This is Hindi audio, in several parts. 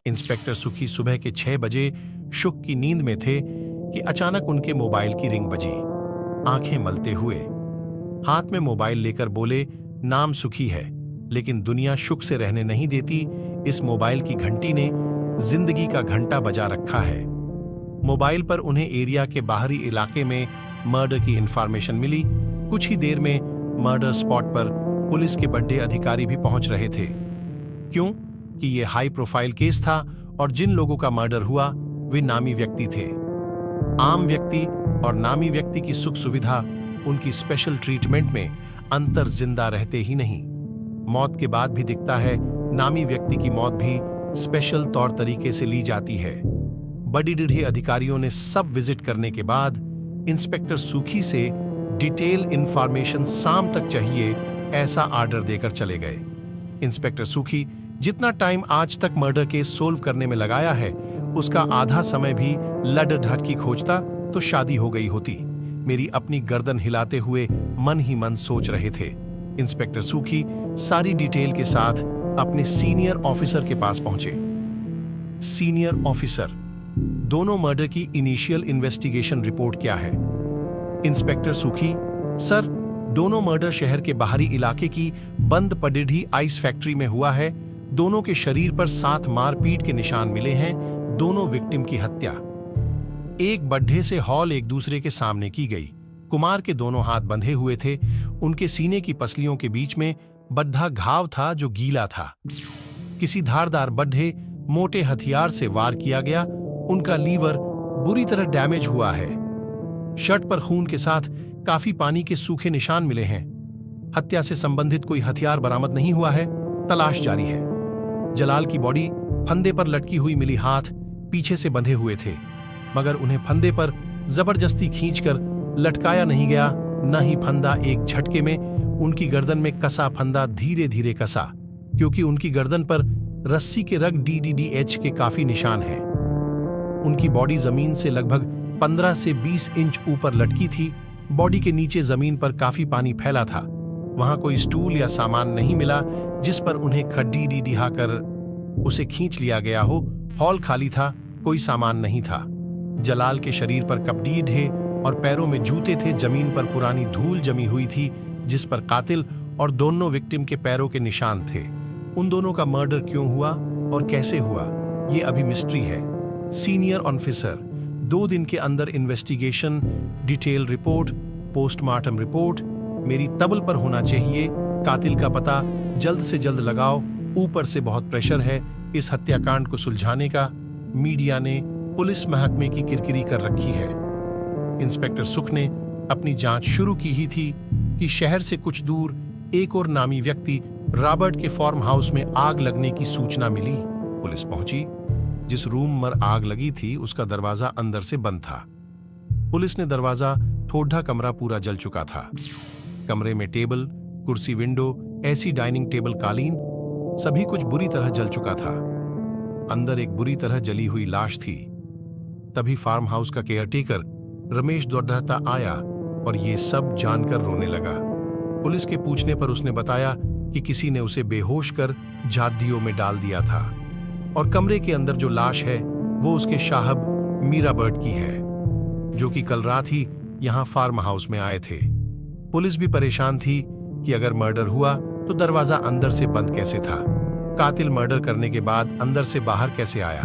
इंस्पेक्टर सुखी सुबह के 6 बजे शुक की नींद में थे कि अचानक उनके मोबाइल की रिंग बजी। आंखें मलते हुए हाथ में मोबाइल लेकर बोले, नाम सुखी है लेकिन दुनिया शुक से रहने नहीं देती। इस मोबाइल की घंटी ने जिंदगी का घंटा बजा रखा है। मोबाइल पर उन्हें एरिया के बाहरी इलाके में मर्डर की इंफॉर्मेशन मिली। कुछ ही देर में मर्डर स्पॉट पर पुलिस के बड़े अधिकारी भी पहुंच रहे थे, क्यों कि ये हाई प्रोफाइल केस था और जिन लोगों का मर्डर हुआ वे नामी व्यक्ति थे। आम व्यक्ति और नामी व्यक्ति की सुख सुविधा, उनकी स्पेशल ट्रीटमेंट में अंतर जिंदा रहते ही नहीं, मौत के बाद भी दिखता है। नामी व्यक्ति की मौत भी स्पेशल तौर तरीके से ली जाती है। बड़ी डिढ़े अधिकारियों ने सब विजिट करने के बाद इंस्पेक्टर सुखी से डिटेल इंफॉर्मेशन शाम तक चाहिए ऐसा ऑर्डर देकर चले गए। इंस्पेक्टर सुखी जितना टाइम आज तक मर्डर केस सोल्व करने में लगाया है उसका आधा समय भी लड-ढट की खोजता तो शादी हो गई होती। मेरी अपनी गर्दन हिलाते हुए मन ही मन सोच रहे थे। इंस्पेक्टर सुखी सारी डिटेल के साथ अपने सीनियर ऑफिसर के पास पहुंचे। सीनियर ऑफिसर, दोनों मर्डर की इनिशियल इन्वेस्टिगेशन रिपोर्ट क्या है? इंस्पेक्टर सुखी, सर, दोनों मर्डर शहर के बाहरी इलाके की बंद पडिढ़ी आइस फैक्ट्री में हुआ है। दोनों के शरीर पर 7 मारपीट के निशान मिले हैं। दोनों विक्टिम की हत्या एक बड्ढे से हॉल एक दूसरे के सामने की गई। कुमार के दोनों हाथ बंधे हुए थे। उनके सीने की पसलियों के बीच में बद्धा घाव था जो गीला था। किसी धारदार बड्ढे मोटे हथियार से वार किया गया। उनका लीवर बुरी तरह डैमेज हुआ है। शर्ट पर खून के साथ काफी पानी के सूखे निशान मिले हैं। हत्या से संबंधित कोई हथियार बरामद नहीं हुआ है। तलाश जारी है। जलाल की बॉडी फंदे पर लटकी हुई मिली। हाथ पीछे से बंधे हुए थे मगर उन्हें फंदे पर जबरदस्ती खींचकर लटकाया नहीं गया। न ही फंदा एक झटके में उनकी गर्दन में कसा फंदा धीरे धीरे कसा, क्योंकि उनकी गर्दन पर रस्सी के रग DDDH के काफी निशान हैं। उनकी बॉडी जमीन से लगभग 15 से 20 इंच ऊपर लटकी थी। बॉडी के नीचे जमीन पर काफी पानी फैला था। वहां कोई स्टूल या सामान नहीं मिला जिस पर उन्हें खड्डी डिहाकर उसे खींच लिया गया हो। हॉल खाली था, कोई सामान नहीं था। जलाल के शरीर पर कपड़ी ढे और पैरों में जूते थे। जमीन पर पुरानी धूल जमी हुई थी जिस पर कातिल और दोनों विक्टिम के पैरों के निशान थे। उन दोनों का मर्डर क्यों हुआ और कैसे हुआ, ये अभी मिस्ट्री है। सीनियर ऑफिसर, 2 दिन के अंदर investigation, detail report, postmortem report मेरी तबल पर होना चाहिए। कातिल का पता जल्द से जल्द लगाओ। ऊपर से बहुत प्रेशर है इस हत्याकांड को सुलझाने का। मीडिया ने पुलिस महकमे की किरकिरी कर रखी है। इंस्पेक्टर सुख ने अपनी जांच शुरू की ही थी कि शहर से कुछ दूर एक और नामी व्यक्ति रॉबर्ट के फार्म हाउस में आग लगने की सूचना मिली। पुलिस पहुंची। जिस रूम में आग लगी थी उसका दरवाजा अंदर से बंद था। पुलिस ने दरवाजा ठोड़ा, कमरा पूरा जल चुका था। कमरे में टेबल, कुर्सी, विंडो, ऐसी डाइनिंग टेबल, कालीन, सभी कुछ बुरी तरह जल चुका था। अंदर एक बुरी तरह जली हुई लाश थी। तभी फार्म हाउस का केयरटेकर रमेश दौड़ता आया और ये सब जानकर रोने लगा। पुलिस के पूछने पर उसने बताया कि किसी ने उसे बेहोश कर झादियों में डाल दिया था और कमरे के अंदर जो लाश है वो उसके साहब मीराबर्ट की है, जो कि कल रात ही यहां फार्म हाउस में आए थे। पुलिस भी परेशान थी कि अगर मर्डर हुआ तो दरवाजा अंदर से बंद कैसे था। कातिल मर्डर करने के बाद अंदर से बाहर कैसे आया।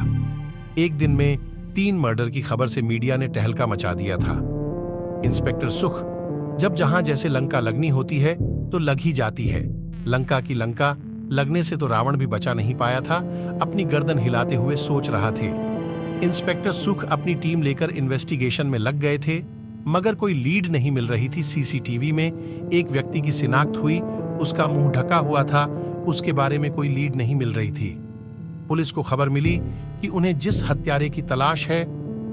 एक दिन में 3 मर्डर की खबर से मीडिया ने टहलका मचा दिया था। इंस्पेक्टर सुख, जब जहां जैसे लंका लगनी होती है तो लग ही जाती है। लंका की लंका लगने से तो रावण भी बचा नहीं पाया था। अपनी गर्दन हिलाते हुए सोच रहा थे। इंस्पेक्टर सुख अपनी टीम लेकर इन्वेस्टिगेशन में लग गए थे मगर कोई लीड नहीं मिल रही थी। सीसीटीवी में एक व्यक्ति की शिनाख्त हुई, उसका मुंह ढका हुआ था। उसके बारे में कोई लीड नहीं मिल रही थी। पुलिस को खबर मिली कि उन्हें जिस हत्यारे की तलाश है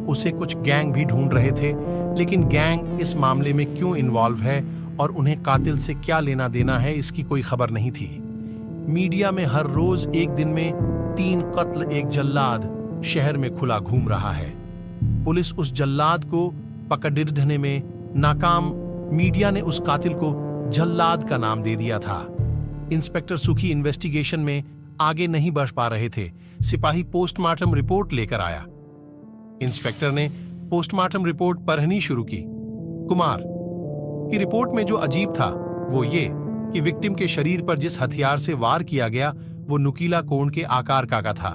उसे कुछ गैंग भी ढूंढ रहे थे, लेकिन गैंग इस मामले में क्यों इन्वॉल्व है और उन्हें कातिल से क्या लेना देना है इसकी कोई खबर नहीं थी। मीडिया में हर रोज एक दिन में 3 कत्ल, एक जल्लाद शहर में खुला घूम रहा है। पुलिस उस जल्लाद को पकड़ने में नाकाम। मीडिया ने उस कातिल को जल्लाद का नाम दे दिया था। इंस्पेक्टर सुखी इन्वेस्टिगेशन में आगे नहीं बढ़ पा रहे थे। सिपाही पोस्टमार्टम रिपोर्ट लेकर आया। इंस्पेक्टर ने पोस्टमार्टम रिपोर्ट पढ़नी शुरू की। कुमार की रिपोर्ट में जो अजीब था वो ये कि विक्टिम के शरीर पर जिस हथियार से वार किया गया वो नुकीला कोण के आकार का था।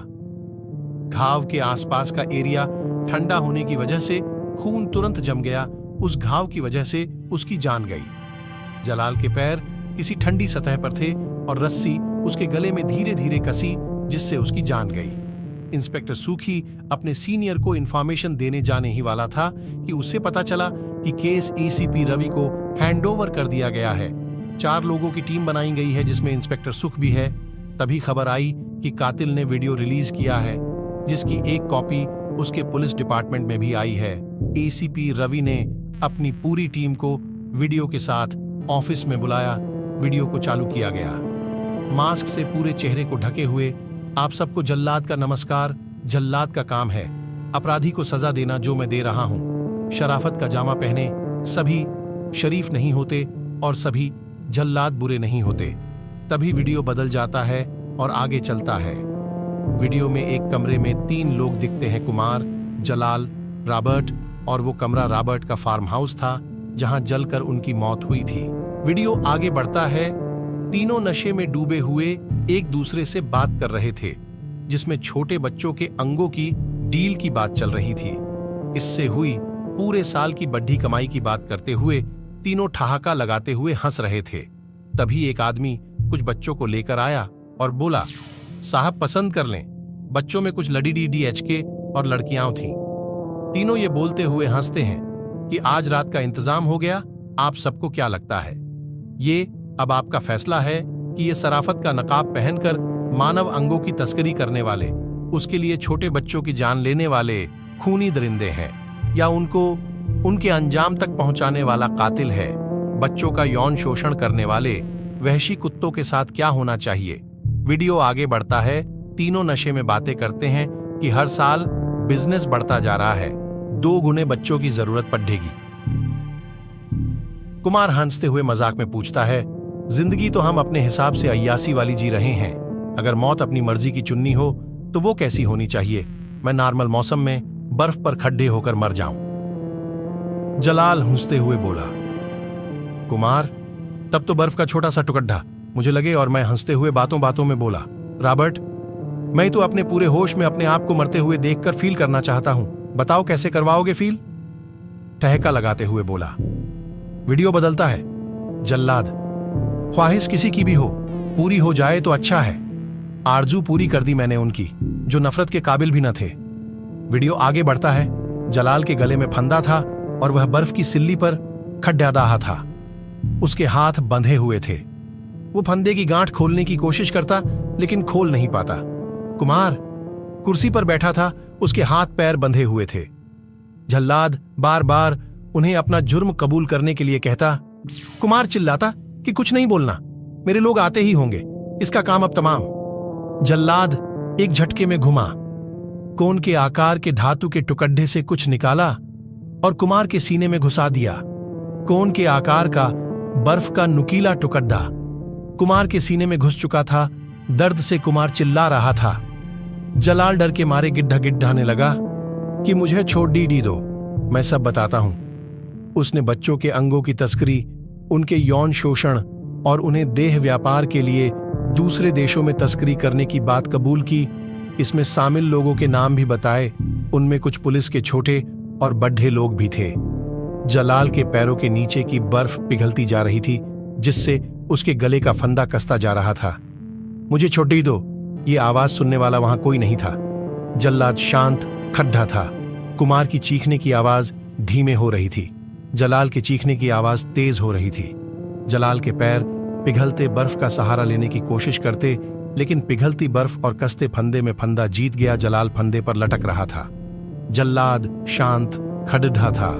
घाव के आसपास का एरिया ठंडा होने की वजह से खून तुरंत जम गया। उस घाव की वजह से उसकी जान गई। जलाल के पैर किसी ठंडी सतह पर थे और रस्सी उसके गले में धीरे धीरे कसी, जिससे उसकी जान गई। इंस्पेक्टर सूखी अपने सीनियर को इंफॉर्मेशन देने जाने ही वाला था कि उसे पता चला कि केस एसीपी रवि को हैंडओवर कर दिया गया है। 4 लोगों की टीम बनाई गई है जिसमें इंस्पेक्टर सुख भी है। तभी खबर आई कि कातिल ने वीडियो रिलीज किया है, जिसकी एक कॉपी उसके पुलिस डिपार्टमेंट में भी आई है। एसीपी रवि ने अपनी पूरी टीम को वीडियो के साथ ऑफिस में बुलाया। वीडियो को चालू किया गया। मास्क से पूरे चेहरे को ढके हुए, आप सबको जल्लाद का नमस्कार। जल्लाद का काम है अपराधी को सजा देना, जो मैं दे रहा हूं। शराफत का जामा पहने सभी शरीफ नहीं होते और सभी जल्लाद बुरे नहीं होते। तभी वीडियो बदल जाता है और आगे चलता है। वीडियो में एक कमरे में 3 लोग दिखते हैं, कुमार, जलाल, रॉबर्ट, और वो कमरा रॉबर्ट का फार्म हाउस था जहां जलकर उनकी मौत हुई थी। वीडियो आगे बढ़ता है। तीनों नशे में डूबे हुए एक दूसरे से बात कर रहे थे, जिसमें छोटे बच्चों के अंगों की डील की बात चल रही थी। इससे हुई पूरे साल की बड्ढी कमाई की बात करते हुए तीनों ठहाका लगाते हुए हंस रहे थे। तभी एक आदमी कुछ बच्चों को लेकर आया और बोला, साहब पसंद कर लें। बच्चों में कुछ लड़ी DHK और लड़कियां थीं। तीनों ये बोलते हुए हंसते हैं कि आज रात का इंतजाम हो गया। आप सबको क्या लगता है? ये अब आपका फैसला है कि ये सराफत का नकाब पहनकर मानव अंगों की तस्करी करने वाले, उसके लिए छोटे बच्चों की जान लेने वाले खूनी दरिंदे हैं, या उनको उनके अंजाम तक पहुंचाने वाला कातिल है। बच्चों का यौन शोषण करने वाले वहशी कुत्तों के साथ क्या होना चाहिए? वीडियो आगे बढ़ता है। तीनों नशे में बातें करते हैं कि हर साल बिजनेस बढ़ता जा रहा है, 2 गुने बच्चों की जरूरत पड़ेगी। कुमार हंसते हुए मजाक में पूछता है, जिंदगी तो हम अपने हिसाब से अय्यासी वाली जी रहे हैं। अगर मौत अपनी मर्जी की चुननी हो तो वो कैसी होनी चाहिए? मैं नॉर्मल मौसम में बर्फ पर खड्डे होकर मर जाऊं। जलाल हंसते हुए बोला, कुमार तब तो बर्फ का छोटा सा टुकड़ा मुझे लगे, और मैं हंसते हुए बातों बातों में बोला, रॉबर्ट मैं तो अपने पूरे होश में अपने आप को मरते हुए देखकर फील करना चाहता हूं। बताओ कैसे करवाओगे फील? ठहका लगाते हुए बोला। वीडियो बदलता है। जल्लाद, ख्वाहिश किसी की भी हो, पूरी हो जाए तो अच्छा है। आरजू पूरी कर दी मैंने उनकी, जो नफरत के काबिल भी न थे। वीडियो आगे बढ़ता है। जलाल के गले में फंदा था और वह बर्फ की सिल्ली पर खड्डा रहा था। उसके हाथ बंधे हुए थे। वो फंदे की गांठ खोलने की कोशिश करता, लेकिन खोल नहीं पाता। कुमार कुर्सी पर बैठा था, उसके हाथ पैर बंधे हुए थे। जल्लाद बार बार उन्हें अपना जुर्म कबूल करने के लिए कहता। कुमार चिल्लाता कि कुछ नहीं बोलना, मेरे लोग आते ही होंगे, इसका काम अब तमाम। जल्लाद एक झटके में घुमा, कोन के आकार के धातु के टुकड़े से कुछ निकाला और कुमार के सीने में घुसा दिया। कोन के आकार का बर्फ का नुकीला टुकड़ा कुमार के सीने में घुस चुका था। दर्द से कुमार चिल्ला रहा था। जलाल डर के मारे गिड्ढा गिड्ढाने लगा कि मुझे छोड़ डी दो, मैं सब बताता हूं। उसने बच्चों के अंगों की तस्करी, उनके यौन शोषण और उन्हें देह व्यापार के लिए दूसरे देशों में तस्करी करने की बात कबूल की। इसमें शामिल लोगों के नाम भी बताए। उनमें कुछ पुलिस के छोटे और बड्ढे लोग भी थे। जलाल के पैरों के नीचे की बर्फ पिघलती जा रही थी, जिससे उसके गले का फंदा कसता जा रहा था। मुझे छोड़ दो, ये आवाज सुनने वाला वहां कोई नहीं था। जल्लाद शांत खड्डा था। कुमार की चीखने की आवाज धीमे हो रही थी। जलाल के चीखने की आवाज तेज हो रही थी। जलाल के पैर पिघलते बर्फ का सहारा लेने की कोशिश करते, लेकिन पिघलती बर्फ और कसते फंदे में फंदा जीत गया। जलाल फंदे पर लटक रहा था। जल्लाद शांत खड्डा था।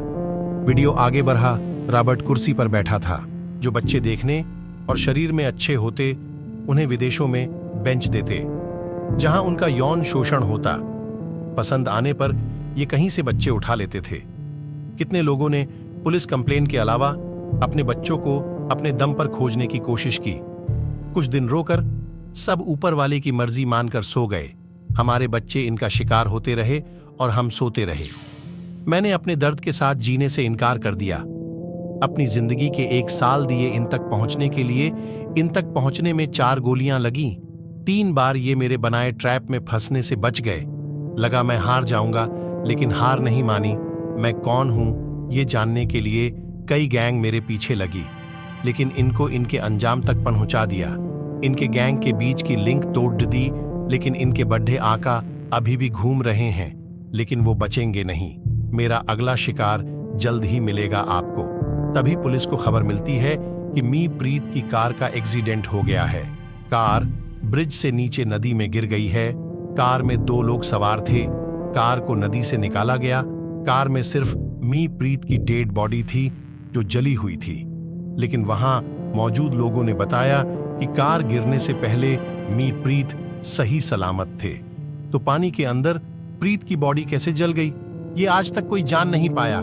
वीडियो आगे बढ़ा। रॉबर्ट कुर्सी पर बैठा था। जो बच्चे देखने और शरीर में अच्छे होते उन्हें विदेशों में बेंच देते, जहां उनका यौन शोषण होता। पसंद आने पर ये कहीं से बच्चे उठा लेते थे। कितने लोगों ने पुलिस कंप्लेन के अलावा अपने बच्चों को अपने दम पर खोजने की कोशिश की। कुछ दिन रोकर सब ऊपर वाले की मर्जी मानकर सो गए। हमारे बच्चे इनका शिकार होते रहे और हम सोते रहे। मैंने अपने दर्द के साथ जीने से इनकार कर दिया। अपनी जिंदगी के 1 साल दिए इन तक पहुंचने के लिए। इन तक पहुंचने में 4 गोलियां लगीं। 3 बार ये मेरे बनाए ट्रैप में फंसने से बच गए। लगा मैं हार जाऊंगा, लेकिन हार नहीं मानी। मैं कौन हूं ये जानने के लिए कई गैंग मेरे पीछे लगी, लेकिन इनको इनके अंजाम तक पहुंचा दिया। इनके गैंग के बीच की लिंक तोड़ दी, लेकिन इनके बड्ढे आका अभी भी घूम रहे हैं, लेकिन वो बचेंगे नहीं। मेरा अगला शिकार जल्द ही मिलेगा आपको। तभी पुलिस को खबर मिलती है कि मी प्रीत की कार का एक्सीडेंट हो गया है। कार ब्रिज से नीचे नदी में गिर गई है। कार में 2 लोग सवार थे। कार को नदी से निकाला गया। कार में सिर्फ मी प्रीत की डेड बॉडी थी जो जली हुई थी, लेकिन वहां मौजूद लोगों ने बताया कि कार गिरने से पहले मी प्रीत सही सलामत थे। तो पानी के अंदर प्रीत की बॉडी कैसे जल गई, ये आज तक कोई जान नहीं पाया।